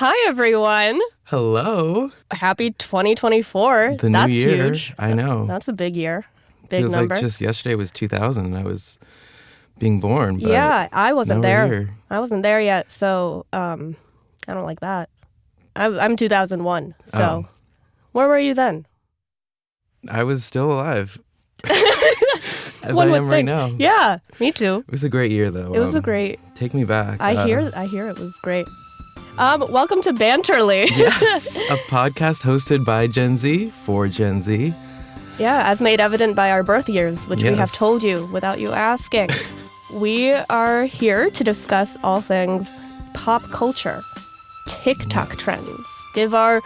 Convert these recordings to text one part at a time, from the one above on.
Hi, everyone. Hello. Happy 2024. The That's new year. huge. I know. That's a big year. Big Feels number. like just yesterday was 2000 and I was being born. But yeah, I wasn't now we're there. here. I wasn't there yet, so I don't like that. I'm 2001, so where were you then? I was still alive. As One I would am right think. now. Yeah, me too. It was a great year, though. It was a great. Take me back. I hear it was great. Welcome to Banterly. Yes, a podcast hosted by Gen Z for Gen Z. Yeah, as made evident by our birth years, which we have Yes. told you without you asking. We are here to discuss all things pop culture, TikTok trends, give our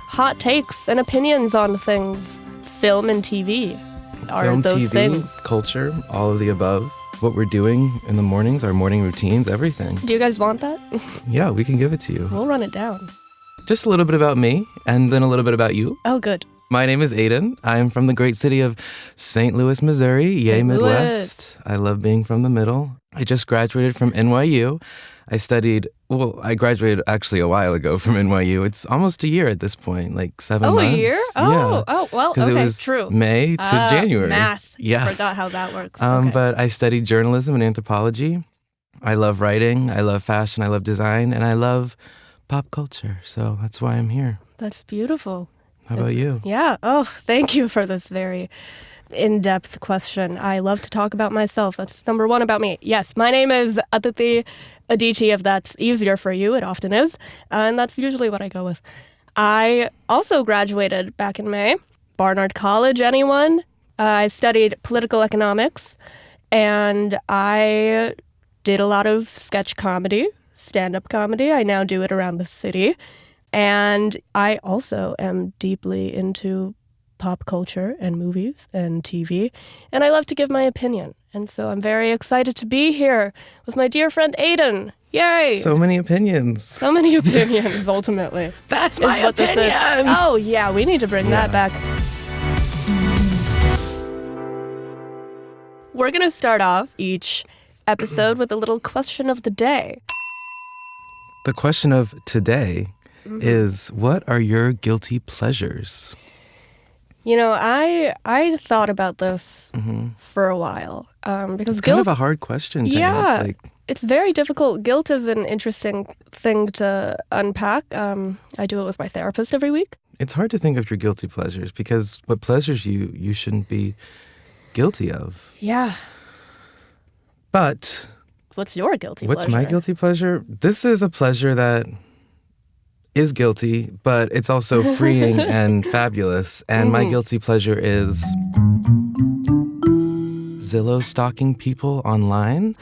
hot takes and opinions on things, film and TV. Are Film, those TV, things? culture, all of the above. What we're doing in the mornings, our morning routines, everything. Do you guys want that? Yeah, we can give it to you. We'll run it down. Just a little bit about me and then a little bit about you. Oh, good. My name is Aidan. I am from the great city of St. Louis, Missouri. Yay, St. Midwest. I love being from the middle. I just graduated from NYU. I graduated actually a while ago from NYU. It's almost a year at this point, like 7 months. A year? Yeah. Well, 'Cause okay, it was true. May to January. Math. Yes. Forgot how that works. Okay. But I studied journalism and anthropology. I love writing, I love fashion, I love design, and I love pop culture. So that's why I'm here. That's beautiful. How about you? Yeah. Oh, thank you for this very in-depth question. I love to talk about myself. That's number one about me. Yes, my name is Aditi, if that's easier for you. It often is. And that's usually what I go with. I also graduated back in May. Barnard College, anyone? I studied political economics, and I did a lot of sketch comedy, stand-up comedy. I now do it around the city. And I also am deeply into pop culture and movies and TV, and I love to give my opinion. And so I'm very excited to be here with my dear friend Aidan. Yay! So many opinions. So many opinions, ultimately. That's is my what opinion! This is. Oh, yeah, we need to bring that back. We're going to start off each episode with a little question of the day. The question of today is, what are your guilty pleasures? You know, I thought about this for a while because It's guilt. kind of a hard question to Yeah, answer. it's very difficult. Guilt is an interesting thing to unpack. I do it with my therapist every week. It's hard to think of your guilty pleasures because what pleasures you shouldn't be guilty of. Yeah. But What's your guilty what's pleasure? my guilty pleasure? This is a pleasure that is guilty, but it's also freeing and fabulous. And my guilty pleasure is Zillow stalking people online.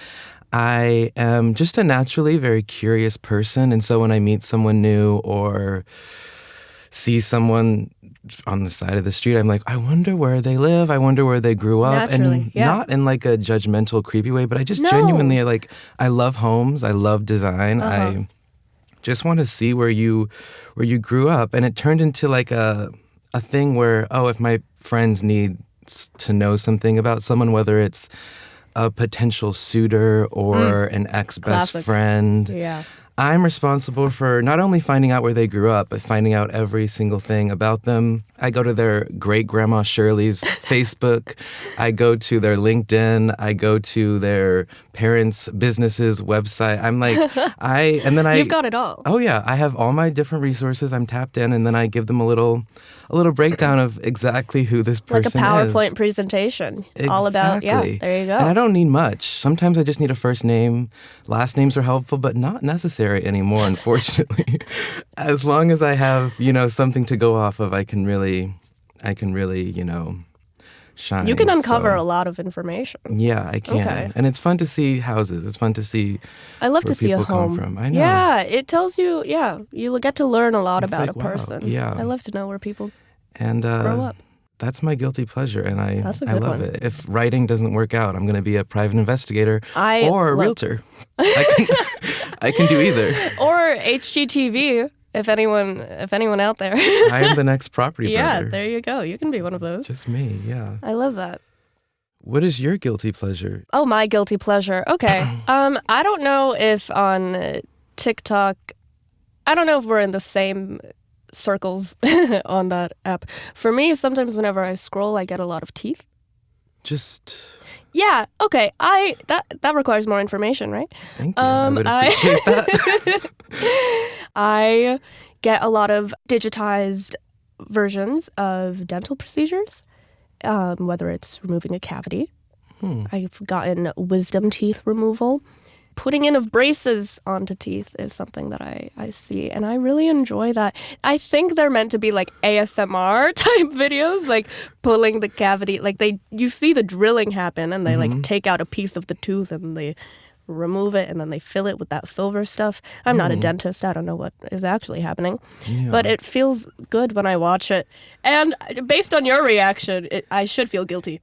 I am just a naturally very curious person. And so when I meet someone new or see someone on the side of the street, I'm like, I wonder where they live. I wonder where they grew up. Naturally, and yeah. not in like a judgmental, creepy way, but I just No. genuinely I love homes. I love design. I just want to see where you grew up. And it turned into like a thing where, if my friends need to know something about someone, whether it's a potential suitor or an ex-best Classic. friend, Yeah. I'm responsible for not only finding out where they grew up, but finding out every single thing about them. I go to their great-grandma Shirley's Facebook. I go to their LinkedIn. I go to their parents' businesses' website. I'm like, You've got it all. Oh yeah, I have all my different resources. I'm tapped in, and then I give them a little breakdown of exactly who this Like a person is. PowerPoint presentation. All about, Exactly. there you go. And I don't need much. Sometimes I just need a first name. Last names are helpful, but not necessary anymore, unfortunately. As long as I have, something to go off of, I can really, shine. You can uncover So, a lot of information. yeah, I can. Okay. And it's fun to see houses. It's fun to see I love where to see a people come home. from. I know. Yeah, it tells you, you get to learn a lot It's about like, a wow, person. yeah. I love to know where people And grow up. that's my guilty pleasure, and That's a I good love one. it. If writing doesn't work out, I'm going to be a private investigator I or a love- realtor. I can do either. Or HGTV, if anyone out there. I am the next property Yeah, brother. there you go. You can be one of those. Just me, yeah. I love that. What is your guilty pleasure? Oh, my guilty pleasure. Okay. I don't know if on TikTok, I don't know if we're in the same circles on that app. For me, sometimes whenever I scroll, I get a lot of teeth. Yeah, okay. That requires more information, right? Thank you. I would appreciate that. I get a lot of digitized versions of dental procedures, whether it's removing a cavity. I've gotten wisdom teeth removal. Putting in of braces onto teeth is something that I see, and I really enjoy that. I think they're meant to be like ASMR type videos, like pulling the cavity, like you see the drilling happen, and they like take out a piece of the tooth and they remove it, and then they fill it with that silver stuff. I'm not a dentist. I don't know what is actually happening, but it feels good when I watch it. And based on your reaction, I should feel guilty.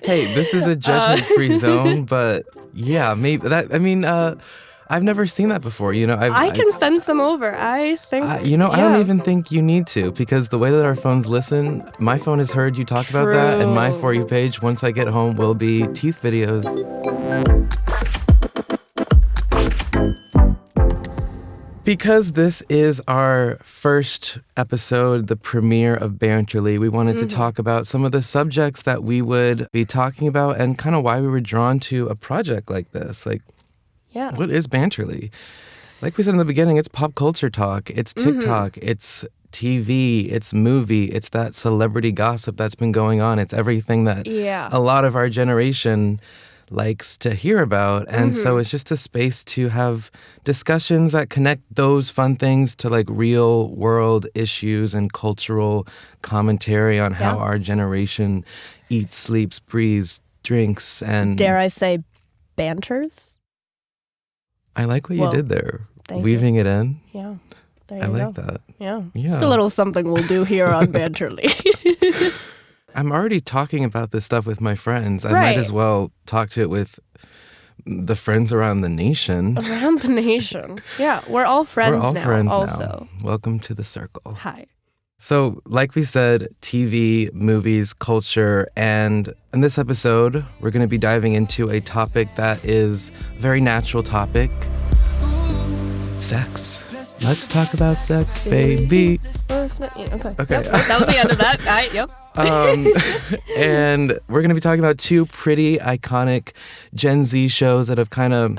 Hey, this is a judgment-free zone, but yeah, maybe that. I mean, I've never seen that before. You know, I can send some over. I think. I don't even think you need to, because the way that our phones listen, my phone has heard you talk about that, and my For You page, once I get home, will be teeth videos. Because this is our first episode, the premiere of Banterly, we wanted to talk about some of the subjects that we would be talking about and kind of why we were drawn to a project like this. Like, what is Banterly? Like we said in the beginning, it's pop culture talk, it's TikTok, it's TV, it's movie, it's that celebrity gossip that's been going on. It's everything that a lot of our generation likes to hear about. And so it's just a space to have discussions that connect those fun things to like real world issues and cultural commentary on how our generation eats, sleeps, breathes, drinks, and dare I say banters? I like what you did there. Weaving it in. Yeah. I like that. Yeah. Just a little something we'll do here on Banterly. I'm already talking about this stuff with my friends. I might as well talk to it with the friends around the nation. Around the nation. Yeah, we're all friends now. We're all friends also. now. Welcome to the circle. Hi. So, like we said, TV, movies, culture, and in this episode, we're going to be diving into a topic that is a very natural topic. Sex. Let's talk about sex, baby. Okay. Yep, that was the end of that. All right, yep. And we're going to be talking about two pretty iconic Gen Z shows that have kind of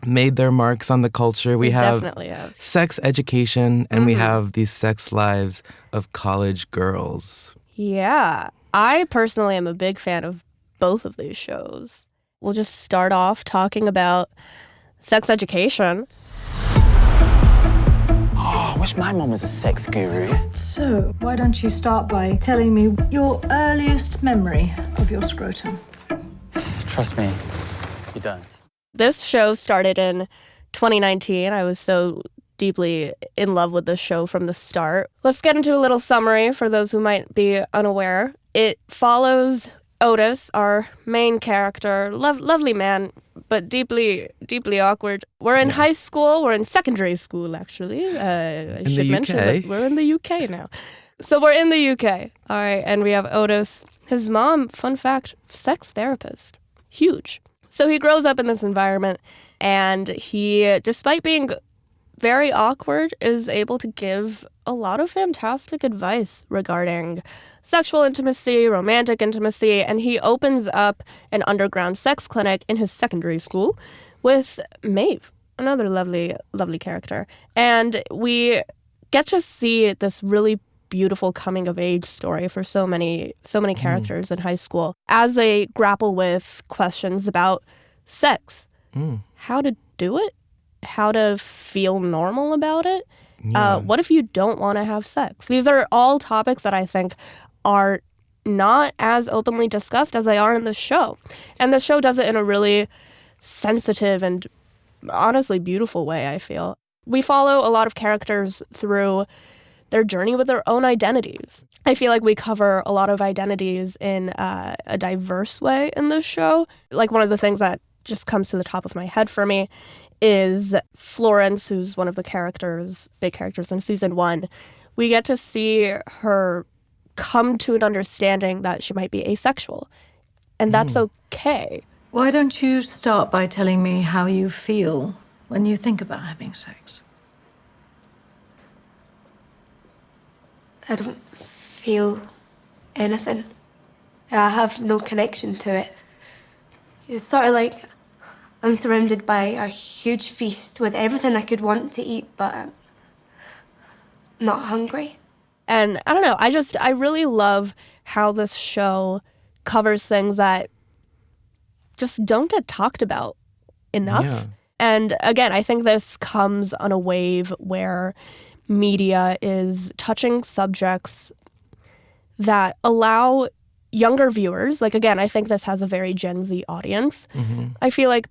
made their marks on the culture. We definitely have Sex Education, and we have The Sex Lives of College Girls. Yeah. I personally am a big fan of both of these shows. We'll just start off talking about Sex Education. Oh, I wish my mom was a sex guru. So, why don't you start by telling me your earliest memory of your scrotum? Trust me, you don't. This show started in 2019. I was so deeply in love with this show from the start. Let's get into a little summary for those who might be unaware. It follows Otis, our main character, lovely man, but deeply awkward. We're in high school. We're in secondary school, actually. I should mention that we're in the UK now. So we're in the UK. All right, and we have Otis. His mom, fun fact, sex therapist. Huge. So he grows up in this environment, and he, despite being very awkward, is able to give a lot of fantastic advice regarding sexual intimacy, romantic intimacy, and he opens up an underground sex clinic in his secondary school with Maeve, another lovely character. And we get to see this really beautiful coming of age story for so many characters in high school as they grapple with questions about sex, how to do it, how to feel normal about it. What if you don't want to have sex? These are all topics that I think are not as openly discussed as they are in the show. And the show does it in a really sensitive and honestly beautiful way, I feel. We follow a lot of characters through their journey with their own identities. I feel like we cover a lot of identities in a diverse way in this show. Like, one of the things that just comes to the top of my head for me is Florence, who's one of the big characters in season 1. We get to see her come to an understanding that she might be asexual, and that's okay. Why don't you start by telling me how you feel when you think about having sex? I don't feel anything. I have no connection to it. It's sort of like I'm surrounded by a huge feast with everything I could want to eat, but I'm not hungry. And I don't know, I really love how this show covers things that just don't get talked about enough. Yeah. And again, I think this comes on a wave where media is touching subjects that allow younger viewers, like again, I think this has a very Gen Z audience. I feel like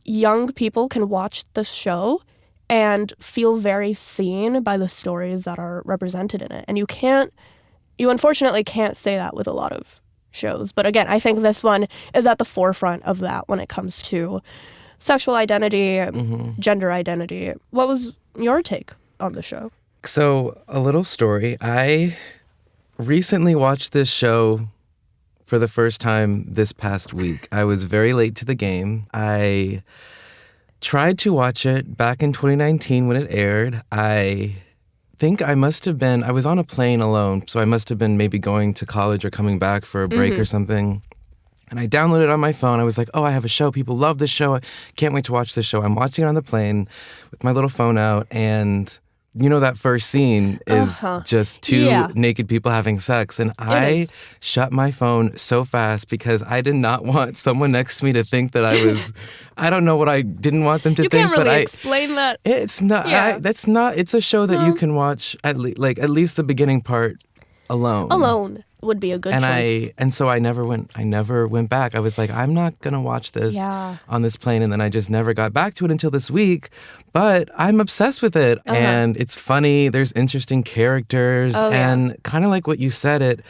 young people can watch this show and feel very seen by the stories that are represented in it. And you unfortunately can't say that with a lot of shows. But again, I think this one is at the forefront of that when it comes to sexual identity, gender identity. What was your take on the show? So, a little story. I recently watched this show for the first time this past week. I was very late to the game. I tried to watch it back in 2019 when it aired. I think I was on a plane alone, so I must have been maybe going to college or coming back for a break or something. And I downloaded it on my phone. I was like, oh, I have a show. People love this show. I can't wait to watch this show. I'm watching it on the plane with my little phone out, and you know that first scene is just two naked people having sex. And I shut my phone so fast because I did not want someone next to me to think that I don't know what I didn't want them to You think. can't really explain that. It's not, it's a show that you can watch at least the beginning part alone. Alone would be a good choice. And so I never went back. I was like, I'm not going to watch this on this plane. And then I just never got back to it until this week. But I'm obsessed with it. And it's funny. There's interesting characters. And kind of like what you said,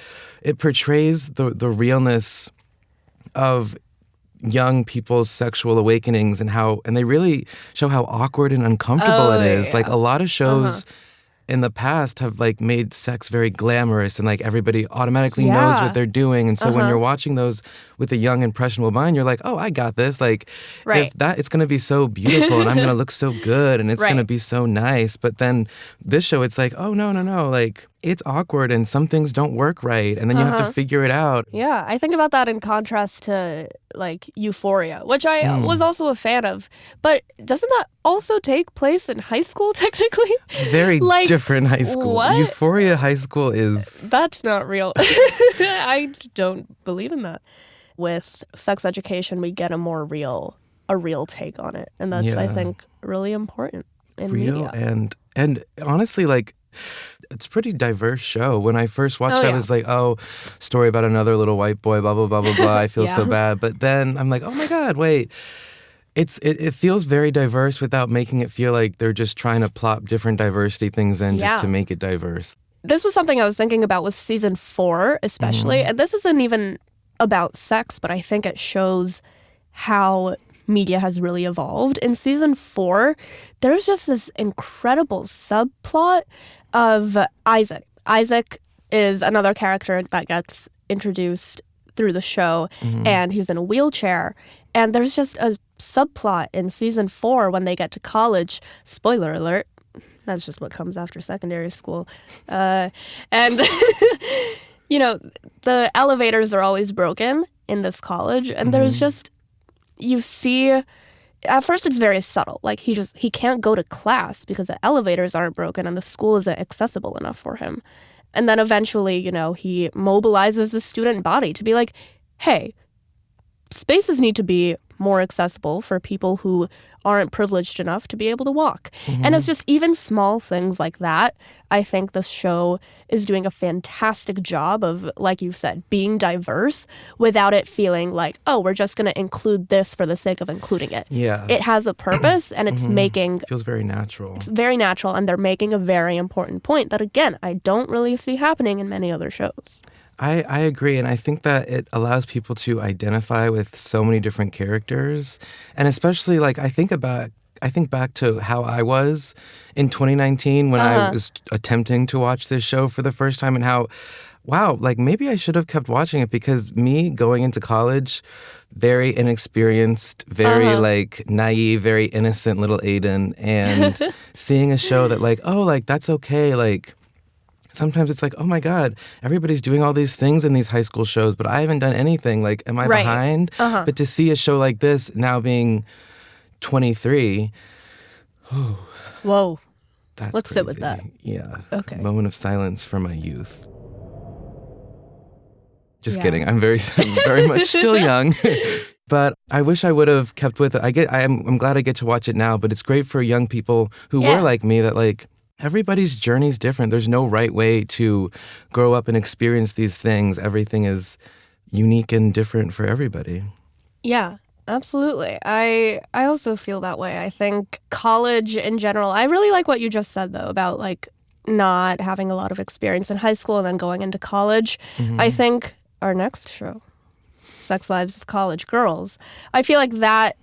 it portrays the realness of young people's sexual awakenings and they really show how awkward and uncomfortable it is. Like a lot of shows in the past have like made sex very glamorous and like everybody automatically knows what they're doing. And so when you're watching those with a young impressionable mind, you're like, oh, I got this. Like if that, it's going to be so beautiful and I'm going to look so good and it's going to be so nice. But then this show, it's like, oh, no. Like it's awkward and some things don't work right. And then you have to figure it out. Yeah, I think about that in contrast to like Euphoria, which I was also a fan of. But doesn't that also take place in high school technically? Very different high school. What? Euphoria high school is... That's not real. I don't believe in that. With sex education, we get a real take on it. And that's, I think, really important in media. And honestly, like, it's a pretty diverse show. When I first watched it, I was like, oh, story about another little white boy, blah, blah, blah, blah, blah. I feel so bad. But then I'm like, oh my God, wait. It feels very diverse without making it feel like they're just trying to plop different diversity things in just to make it diverse. This was something I was thinking about with season 4, especially. And this isn't even about sex, but I think it shows how media has really evolved. In season 4, there's just this incredible subplot of Isaac. Isaac is another character that gets introduced through the show, and he's in a wheelchair. And there's just a subplot in season 4 when they get to college. Spoiler alert. That's just what comes after secondary school. And, you know, the elevators are always broken in this college. And there's just, you see, at first it's very subtle. Like he can't go to class because the elevators aren't broken and the school isn't accessible enough for him. And then eventually, you know, he mobilizes the student body to be like, hey, spaces need to be more accessible for people who aren't privileged enough to be able to walk. And it's just even small things like that. I think this show is doing a fantastic job of, like you said, being diverse without it feeling like, oh, we're just going to include this for the sake of including it. Yeah. It has a purpose and it's making... It feels very natural. It's very natural and they're making a very important point that, again, I don't really see happening in many other shows. I agree, and I think that it allows people to identify with so many different characters, and especially like I think back to how I was in 2019 when I was attempting to watch this show for the first time, and how, wow, like maybe I should have kept watching it because me going into college, very inexperienced, very like naive, very innocent little Aidan, and seeing a show that like, oh, like that's okay, like sometimes it's like, oh my God, everybody's doing all these things in these high school shows, but I haven't done anything. Like, am I behind? But to see a show like this now being 23, whoa. That's Let's crazy. sit with that. Yeah. Okay. Moment of silence for my youth. Just kidding. I'm very much still young. But I wish I would have kept with it. I'm glad I get to watch it now, but it's great for young people who were like me, that like everybody's journey's different. There's no right way to grow up and experience these things. Everything is unique and different for everybody. Yeah. Absolutely. I also feel that way. I think college in general, I really like what you just said, though, about like not having a lot of experience in high school and then going into college. I think our next show, Sex Lives of College Girls, I feel like that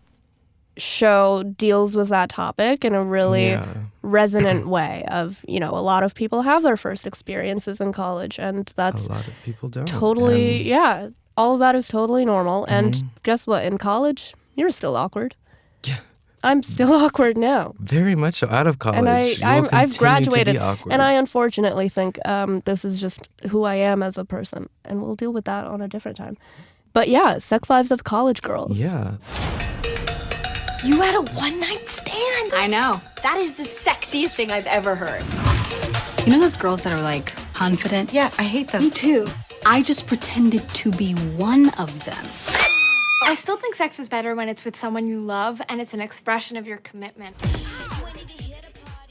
show deals with that topic in a really resonant way of, a lot of people have their first experiences in college, and that's a lot of people don't. Totally, all of that is totally normal. And guess what? In college, you're still awkward. Yeah. I'm still awkward now. Very much so. Out of college. And I've graduated. To be awkward. And I unfortunately think this is just who I am as a person. And we'll deal with that on a different time. But yeah, Sex Lives of College Girls. Yeah. You had a one-night stand. I know. That is the sexiest thing I've ever heard. You know those girls that are like confident? Yeah, I hate them. Me too. I just pretended to be one of them. I still think sex is better when it's with someone you love and it's an expression of your commitment.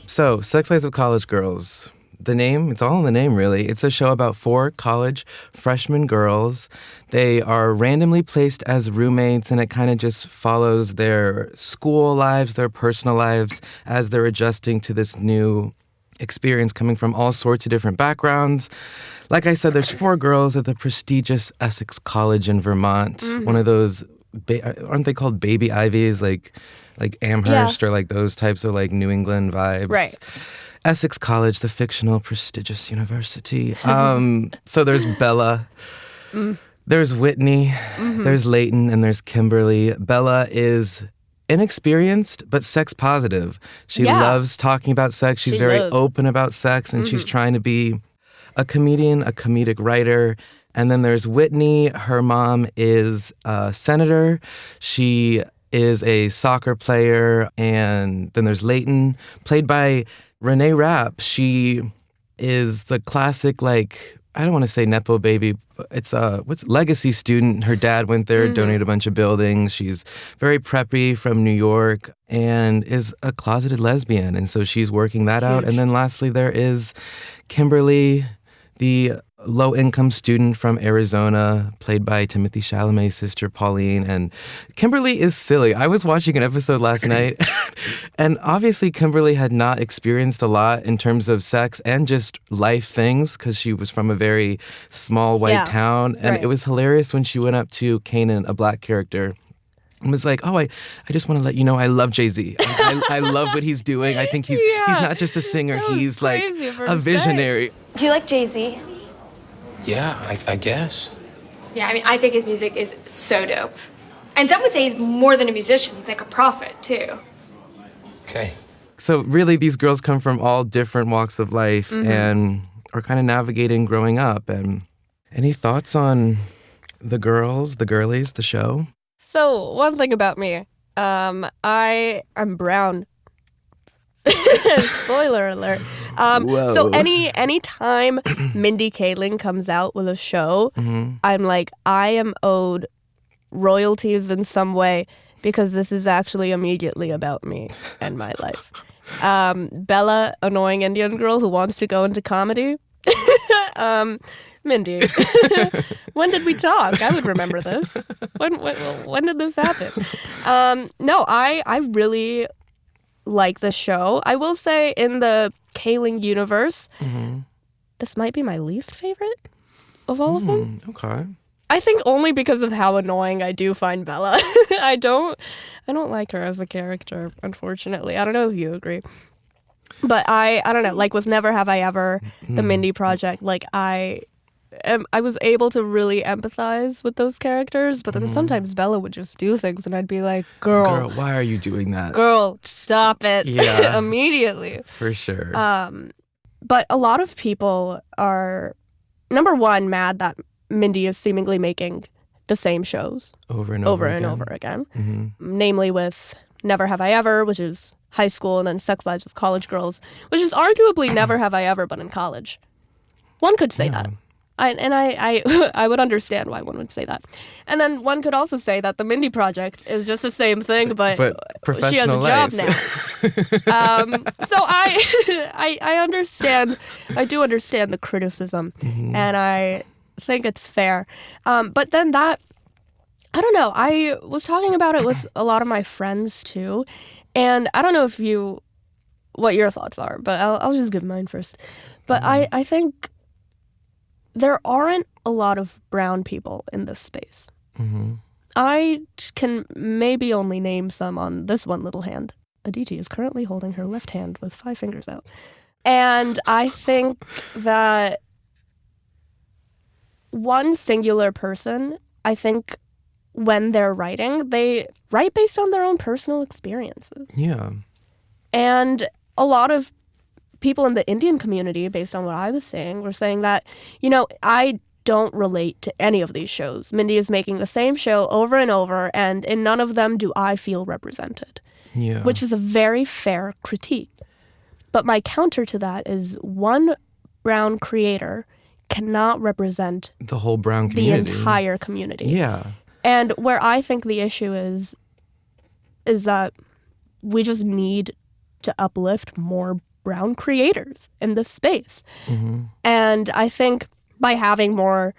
So, Sex Lives of College Girls. The name, it's all in the name, really. It's a show about 4 college freshman girls. They are randomly placed as roommates, and it kind of just follows their school lives, their personal lives, as they're adjusting to this new experience coming from all sorts of different backgrounds. Like I said, there's 4 girls at the prestigious Essex College in Vermont. One of those, aren't they called baby Ivies, like Amherst or like those types of like New England vibes? Right. Essex College, the fictional prestigious university. So there's Bella, there's Whitney, there's Leighton, and there's Kimberly. Bella is inexperienced, but sex positive. She loves talking about sex. She's very open about sex, and she's trying to be a comedian, a comedic writer. And then there's Whitney. Her mom is a senator. She is a soccer player. And then there's Leighton, played by Renee Rapp. She is the classic, like, I don't want to say Nepo baby. It's legacy student. Her dad went there, donated a bunch of buildings. She's very preppy from New York and is a closeted lesbian. And so she's working that out. And then lastly, there is Kimberly, the low-income student from Arizona, played by Timothée Chalamet's sister, Pauline. And Kimberly is silly. I was watching an episode last night, and obviously Kimberly had not experienced a lot in terms of sex and just life things, because she was from a very small white town. And it was hilarious when she went up to Kanan, a black character, and was like, I just want to let you know I love Jay-Z. I love what he's doing. I think he's not just a singer. He's like a visionary. Do you like Jay-Z? Yeah, I guess. Yeah, I mean, I think his music is so dope. And some would say he's more than a musician. He's like a prophet, too. Okay. So really, these girls come from all different walks of life and are kind of navigating growing up. And any thoughts on the girls, the girlies, the show? So one thing about me, I'm brown. Spoiler alert. So any time Mindy Kaling comes out with a show, I'm like, I am owed royalties in some way, because this is actually immediately about me and my life. Bella, annoying Indian girl who wants to go into comedy. Mindy, when did we talk? I would remember this. When did this happen? No, I really like the show. I will say, in the Kaling universe, this might be my least favorite of all of them. Okay. I think only because of how annoying I do find Bella. I don't like her as a character, unfortunately. I don't know if you agree. But I don't know, like with Never Have I Ever, the Mindy Project, like I was able to really empathize with those characters, but then sometimes Bella would just do things and I'd be like, girl, why are you doing that? Girl, stop it. Yeah. Immediately. For sure. But a lot of people are, number one, mad that Mindy is seemingly making the same shows over and over again. Mm-hmm. Namely with Never Have I Ever, which is high school, and then Sex Lives of College Girls, which is arguably Never Have I Ever, but in college. One could say that. I would understand why one would say that. And then one could also say that the Mindy Project is just the same thing, but she has a job now. So I understand. I do understand the criticism, and I think it's fair. But then I don't know. I was talking about it with a lot of my friends too, and I don't know what your thoughts are, but I'll just give mine first. But I think there aren't a lot of brown people in this space. Mm-hmm. I can maybe only name some on this one little hand. Aditi is currently holding her left hand with 5 fingers out. And I think that one singular person, I think when they're writing, they write based on their own personal experiences. Yeah. And a lot of people in the Indian community, based on what I was saying, were saying that, I don't relate to any of these shows. Mindy is making the same show over and over, and in none of them do I feel represented. Yeah. Which is a very fair critique. But my counter to that is one brown creator cannot represent the whole brown community. The entire community. Yeah. And where I think the issue is that we just need to uplift more brown creators in this space. Mm-hmm. And I think by having more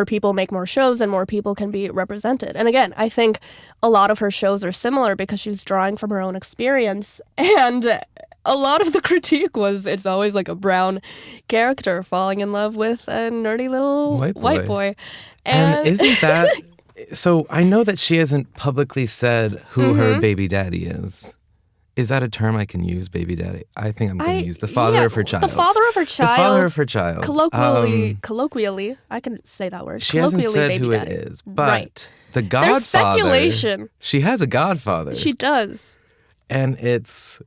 people make more shows and more people can be represented. And again, I think a lot of her shows are similar because she's drawing from her own experience. And a lot of the critique was it's always like a brown character falling in love with a nerdy little white boy. And isn't that... So I know that she hasn't publicly said who her baby daddy is. Is that a term I can use, baby daddy? I think I'm going to use the father of her child. The father of her child. The father of her child. Colloquially, I can say that word. She hasn't said baby who daddy. it is, but right. The godfather. There's speculation. She has a godfather. She does. And it's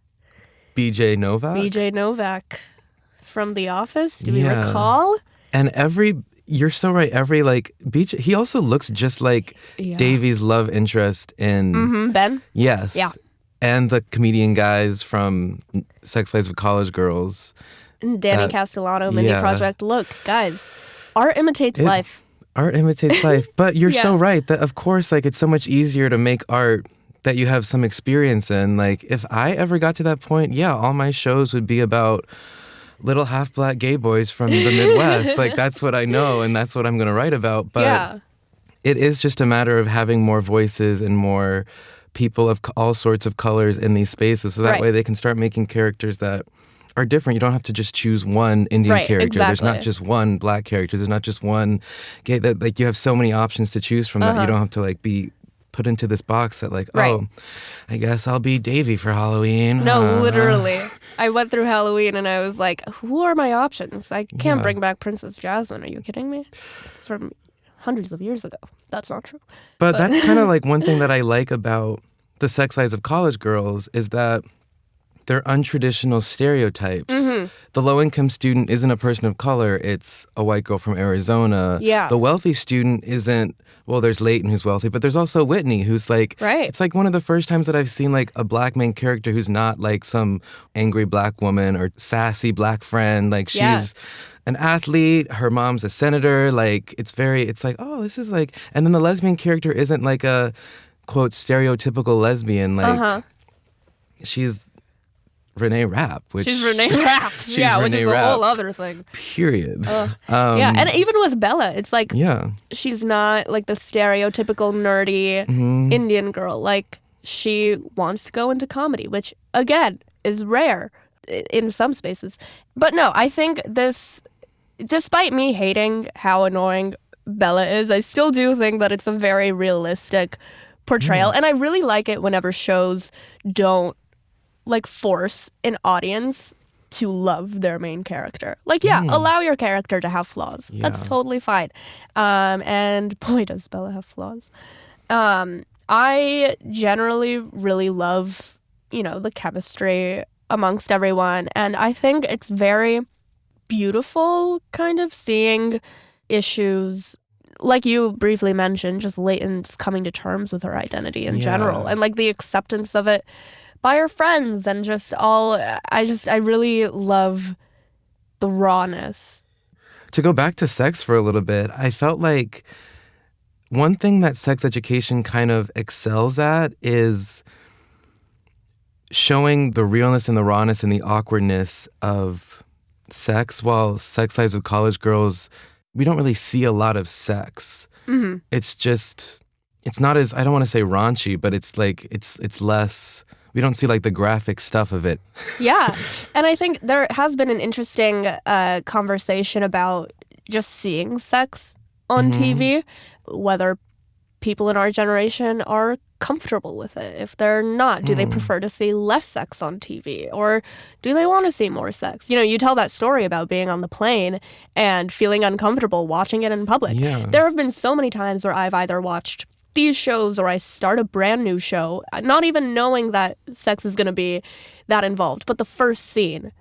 BJ Novak? BJ Novak from The Office. Do we recall? And you're so right. BJ, he also looks just like Davy's love interest in Ben. Yes. Yeah. And the comedian guys from Sex Lives of College Girls. And Danny Castellano, Mindy Project. Look, guys, art imitates life. Art imitates life. But you're so right that, of course, it's so much easier to make art that you have some experience in. If I ever got to that point, all my shows would be about little half-black gay boys from the Midwest. That's what I know, and that's what I'm going to write about. But it is just a matter of having more voices and more people of all sorts of colors in these spaces, so that way they can start making characters that are different. You don't have to just choose one Indian character. Exactly. There's not just one black character. There's not just one gay. That you have so many options to choose from that you don't have to be put into this box that oh, I guess I'll be Davy for Halloween. No, literally. I went through Halloween and I was like, who are my options? I can't bring back Princess Jasmine. Are you kidding me? It's from hundreds of years ago. That's not true. But that's kind of one thing that I like about the Sex Lives of College Girls is that they're untraditional stereotypes. Mm-hmm. The low-income student isn't a person of color. It's a white girl from Arizona. Yeah. The wealthy student isn't, well, there's Leighton who's wealthy, but there's also Whitney who's it's one of the first times that I've seen a black main character who's not some angry black woman or sassy black friend. She's an athlete, her mom's a senator. Oh, this is and then the lesbian character isn't a, quote, stereotypical lesbian. She's Renee Rapp, she's Renee Rapp. Which is a whole other thing. Period. And even with Bella, it's she's not the stereotypical nerdy Indian girl. She wants to go into comedy, which again is rare in some spaces. But no, I think this, despite me hating how annoying Bella is, I still do think that it's a very realistic portrayal, and I really like it whenever shows don't force an audience to love their main character. Allow your character to have flaws. That's totally fine. And boy, does Bella have flaws. I generally really love, the chemistry amongst everyone. And I think it's very beautiful kind of seeing issues like you briefly mentioned, just Leighton's coming to terms with her identity in general, and like the acceptance of it by her friends, and just all, I really love the rawness. To go back to sex for a little bit, I felt like one thing that sex education kind of excels at is showing the realness and the rawness and the awkwardness of sex. While Sex Lives of College Girls, we don't really see a lot of sex. Mm-hmm. It's not as, I don't want to say raunchy, but it's like, it's less, we don't see like the graphic stuff of it. Yeah. And I think there has been an interesting conversation about just seeing sex on TV, whether people in our generation are comfortable with it. If they're not, do they prefer to see less sex on TV, or do they want to see more sex? You know, you tell that story about being on the plane and feeling uncomfortable watching it in public. Yeah. There have been so many times where I've either watched these shows or I start a brand new show, not even knowing that sex is going to be that involved, but the first scene,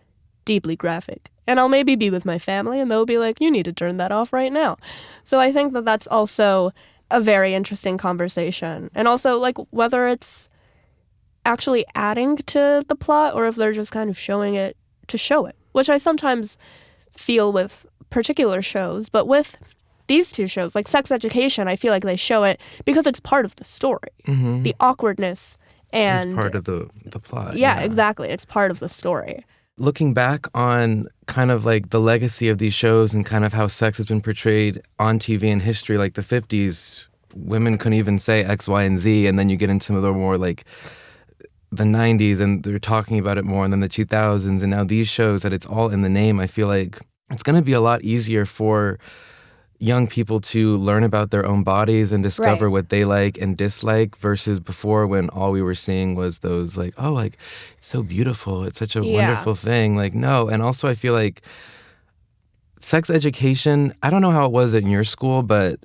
deeply graphic. And I'll maybe be with my family and they'll be like, you need to turn that off right now. So I think that that's also a very interesting conversation. And also, like, whether it's actually adding to the plot or if they're just kind of showing it to show it, which I sometimes feel with particular shows. But with these two shows, like Sex Education, I feel like they show it because it's part of the story. Mm-hmm. The awkwardness and... It's part of the plot. Yeah, exactly. It's part of the story. Looking back on kind of like the legacy of these shows and kind of how sex has been portrayed on TV in history, like the 50s, women couldn't even say X, Y, and Z. And then you get into the more like the 90s and they're talking about it more, and then the 2000s. And now these shows that it's all in the name, I feel like it's going to be a lot easier for young people to learn about their own bodies and discover what they like and dislike, versus before when all we were seeing was those like, oh, like, it's so beautiful, it's such a wonderful thing. Like, no. And also I feel like sex education, I don't know how it was in your school, but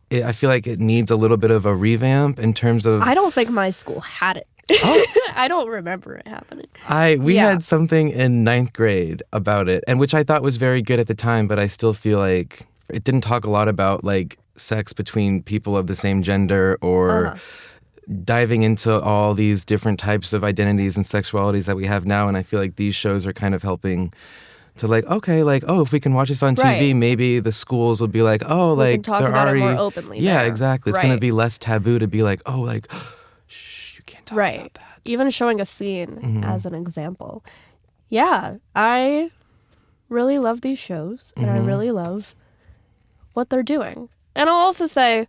I feel like it needs a little bit of a revamp in terms of... I don't think my school had it. Oh. I don't remember it happening. We had something in 9th grade about it, and which I thought was very good at the time, but I still feel like it didn't talk a lot about like sex between people of the same gender, or diving into all these different types of identities and sexualities that we have now. And I feel like these shows are kind of helping to like, okay, like, oh, if we can watch this on TV, maybe the schools will be like, oh, we like can talk they're about already it more openly. Yeah, there. exactly. It's going to be less taboo to be like, oh, like, shh, you can't talk about that. Even showing a scene as an example. Yeah, I really love these shows, and I really love what they're doing. And I'll also say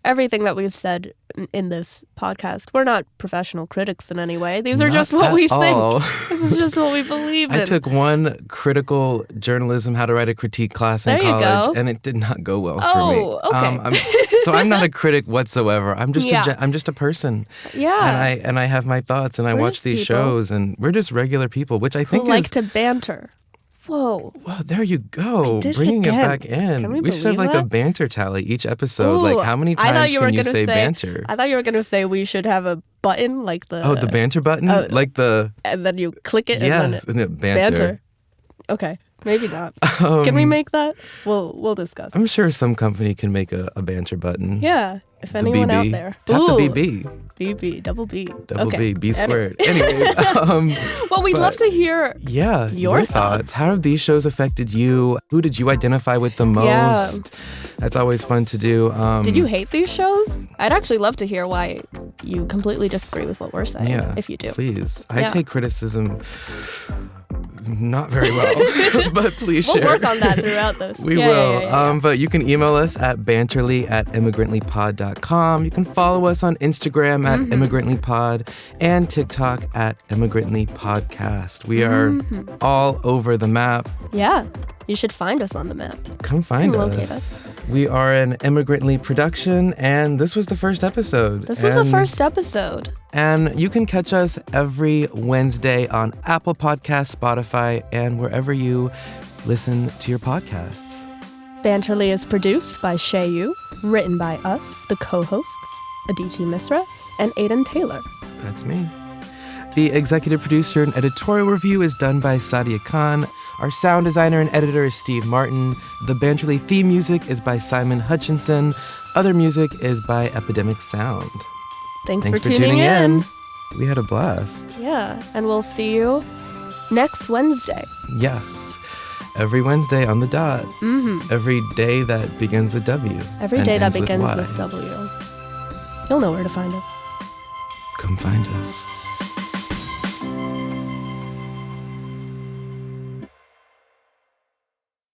everything that we've said in this podcast, we're not professional critics in any way. These are just what we think. This is just what we believe in. I took one critical journalism, how to write a critique class in college, and it did not go well for me. Okay. So I'm not a critic whatsoever. I'm just a person. Yeah. And I have my thoughts, and I watch these shows, and we're just regular people, which I think who like to banter. Whoa. Well, there you go. Bringing it back in. We should have like a banter tally each episode. Like, how many times can you say banter? I thought you were going to say we should have a button like the... Oh, the banter button? Like the... And then you click it and then it banter. Okay. Maybe not. Can we make that? We'll discuss. I'm sure some company can make a banter button. Yeah. If anyone out there. Tap the BB. BB, double B. Double B, B squared. Anyways. Well, we'd love to hear your thoughts. How have these shows affected you? Who did you identify with the most? Yeah. That's always fun to do. Did you hate these shows? I'd actually love to hear why you completely disagree with what we're saying, if you do. Please. I take criticism not very well, but please share. We'll work on that throughout this. We will. Yeah. But you can email us at banterly@immigrantlypod.com. You can follow us on Instagram at immigrantlypod and TikTok at immigrantlypodcast. We are all over the map. Yeah. You should find us on the map. Come find us. Locate us. We are an Immigrantly production, and this was the first episode. This was the first episode. And you can catch us every Wednesday on Apple Podcasts, Spotify, and wherever you listen to your podcasts. Banterly is produced by Shay Yu, written by us, the co-hosts, Aditi Misra and Aidan Taylor. That's me. The executive producer and editorial review is done by Sadia Khan. Our sound designer and editor is Steve Martin. The Banterly theme music is by Simon Hutchinson. Other music is by Epidemic Sound. Thanks for tuning in. We had a blast. Yeah, and we'll see you next Wednesday. Yes. Every Wednesday on the dot. Mm-hmm. Every day that begins with W. Every day that ends begins Y. with W. You'll know where to find us. Come find us.